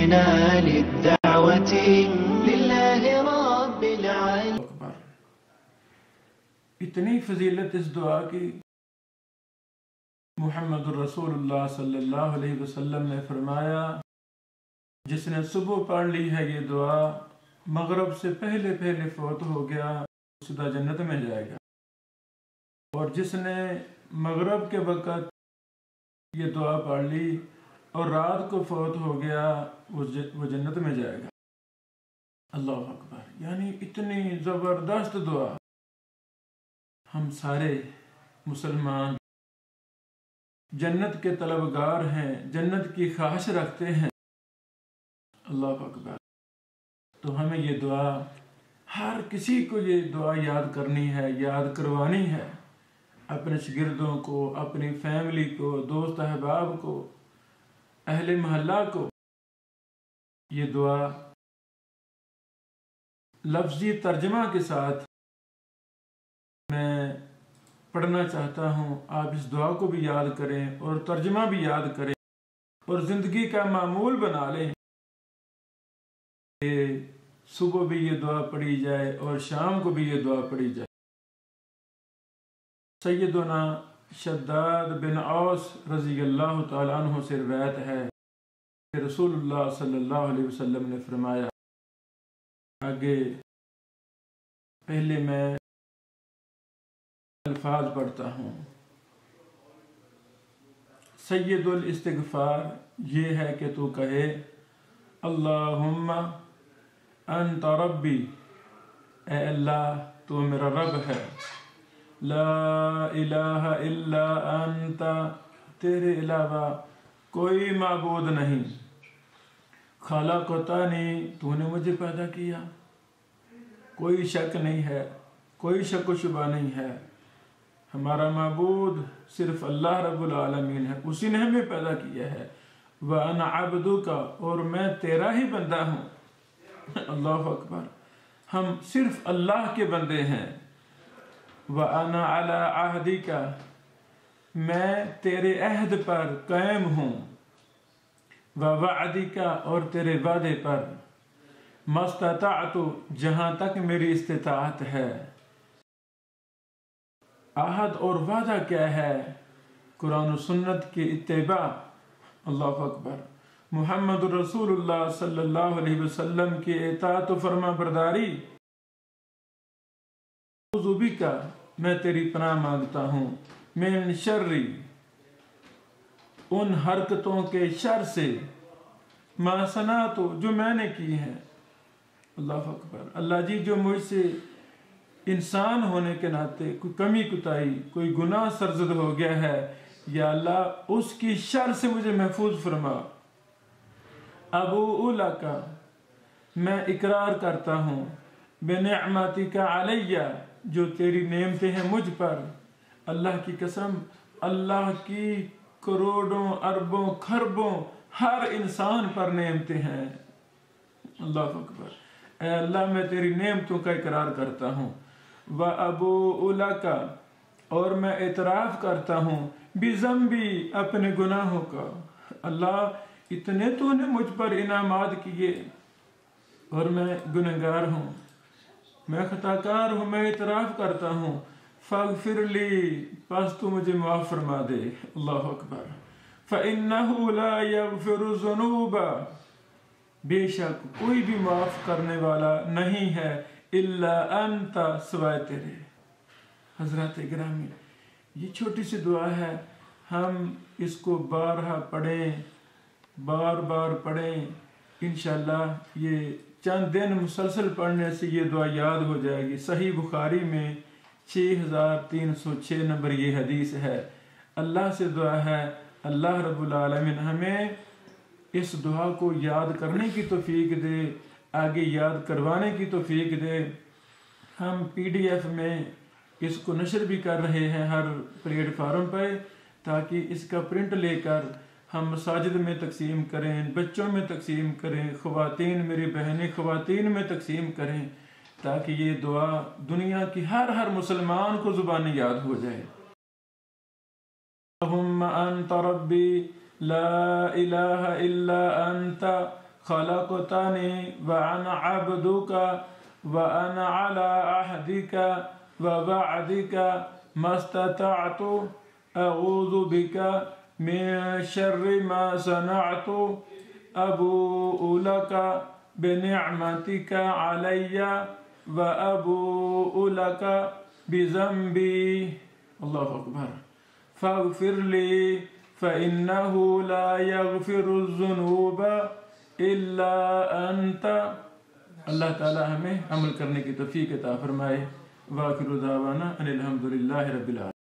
قمنا للدعوة لله رب العالمين. اتنی فضیلت اس دعا کی، محمد الرسول اللہ صلی اللہ علیہ وسلم نے فرمایا جس نے صبح پڑھ لی ہے یہ دعا، مغرب سے پہلے فوت ہو گیا، سیدھا جنت میں جائے گا، اور جس نے مغرب کے وقت یہ دعا پڑھ لی اور رات کو فوت ہو گیا وہ جنت میں جائے گا۔ اللہ اکبر، یعنی اتنی زبردست دعا۔ ہم سارے مسلمان جنت کے طلبگار ہیں، جنت کی خواہش رکھتے ہیں۔ اللہ اکبر، تو ہمیں یہ دعا، ہر کسی کو یہ دعا یاد کرنی ہے، یاد کروانی ہے، اپنے شاگردوں کو، اپنی فیملی کو، دوست احباب کو، اہل محلہ کو۔ یہ دعا لفظی ترجمہ کے ساتھ میں پڑھنا چاہتا ہوں، آپ اس دعا کو بھی یاد کریں اور ترجمہ بھی یاد کریں اور زندگی کا معمول بنا لیں کہ صبح بھی یہ دعا پڑھی جائے اور شام کو بھی یہ دعا پڑھی جائے۔ سیدنا شداد بن اوس رضی اللہ تعالیٰ عنہ سے روایت ہے کہ رسول اللہ صلی اللہ علیہ وسلم نے فرمایا، آگے پہلے میں الفاظ پڑھتا ہوں۔ سید الاستغفار یہ ہے کہ تو کہے اللہم انت ربی، اے اللہ تو میرا رب ہے، لا الہ الا انت، تیرے علاوہ کوئی معبود نہیں، خلقتنی، تو نے مجھے پیدا کیا، کوئی شک نہیں ہے، کوئی شک و شبہ نہیں ہے، ہمارا معبود صرف اللہ رب العالمین ہے، اسی نے ہمیں پیدا کیا ہے، وَأَنَا عَبْدُكَ، اور میں تیرا ہی بندہ ہوں۔ اللہ اکبر، ہم صرف اللہ کے بندے ہیں۔ وَأَنَا عَلَىٰ عَهْدِكَ، میں تیرے عہد پر قائم ہوں، وَوَعْدِكَ، اور تیرے وعدے پر، مَسْتَطَعْتُ، جہاں تک میری استطاعت ہے۔ عہد اور وعدہ کیا ہے؟ قرآن و سنت کی اتباع۔ اللہ اکبر، محمد رسول اللہ صلی اللہ علیہ وسلم کی اطاعت و فرما برداری۔ اعوذ بک، میں تیری پناہ مانگتا ہوں، من شر، ان حرکتوں کے شر سے، ما صنعت، جو میں نے کی ہیں۔ اللہ اکبر، اللہ جی جو مجھ سے انسان ہونے کے ناطے کوئی کمی کوتاہی، کوئی گناہ سرزد ہو گیا ہے، یا اللہ اس کی شر سے مجھے محفوظ فرما۔ ابوء لک، میں اقرار کرتا ہوں، بنعمتک علیہ، جو تیری نعمتیں ہیں مجھ پر۔ اللہ کی قسم، اللہ کی کروڑوں اربوں خربوں ہر انسان پر نعمتیں ہیں۔ اللہ اکبر، اے اللہ میں تیری نعمتوں کا اقرار کرتا ہوں۔ وَأَبُوءُ لَكَ، اور میں اعتراف کرتا ہوں، بِذَنبِي، اپنے گناہوں کا۔ اللہ اتنے تو نے مجھ پر انعامات کیے اور میں گنہگار ہوں، میں خطاکار ہوں، میں اعتراف کرتا ہوں۔ فاغفر لی، پس تو مجھے معاف فرما دے۔ اللہ اکبر، فإنه لا يغفر الذنوب، بے شک کوئی بھی معاف کرنے والا نہیں ہے، الا انت، سوائے تیرے۔ حضرات گرامی، یہ چھوٹی سی دعا ہے، ہم اس کو بارہا پڑھیں، بار بار پڑھیں، انشاءاللہ یہ چند دن مسلسل پڑھنے سے یہ دعا یاد ہو جائے گی۔ صحیح بخاری میں 6306 نمبر یہ حدیث ہے۔ اللہ سے دعا ہے اللہ رب العالمین ہمیں اس دعا کو یاد کرنے کی توفیق دے، آگے یاد کروانے کی توفیق دے۔ ہم PDF میں اس کو نشر بھی کر رہے ہیں ہر پلیٹ فارم پہ، تاکہ اس کا پرنٹ لے کر ہم مساجد میں تقسیم کریں، بچوں میں تقسیم کریں، خواتین، میری بہنیں خواتین میں تقسیم کریں، تاکہ یہ دعا دنیا کی ہر مسلمان کو زبانی یاد ہو جائے۔ اللہم انت ربی لا الہ الا انت خلقتني وأنا عبدك وأنا على عهدك ووعدك ما استطعت أعوذ بك من شر ما صنعت أبوء لك بنعمتك علي وأبوء لك بذنبي الله أكبر فاغفر لي فإنه لا يغفر الذنوب إلا أنت. اللہ تعالی ہمیں عمل کرنے کی توفیق عطا فرمائے. وآخر دعوانا ان الحمد للہ رب العالمین.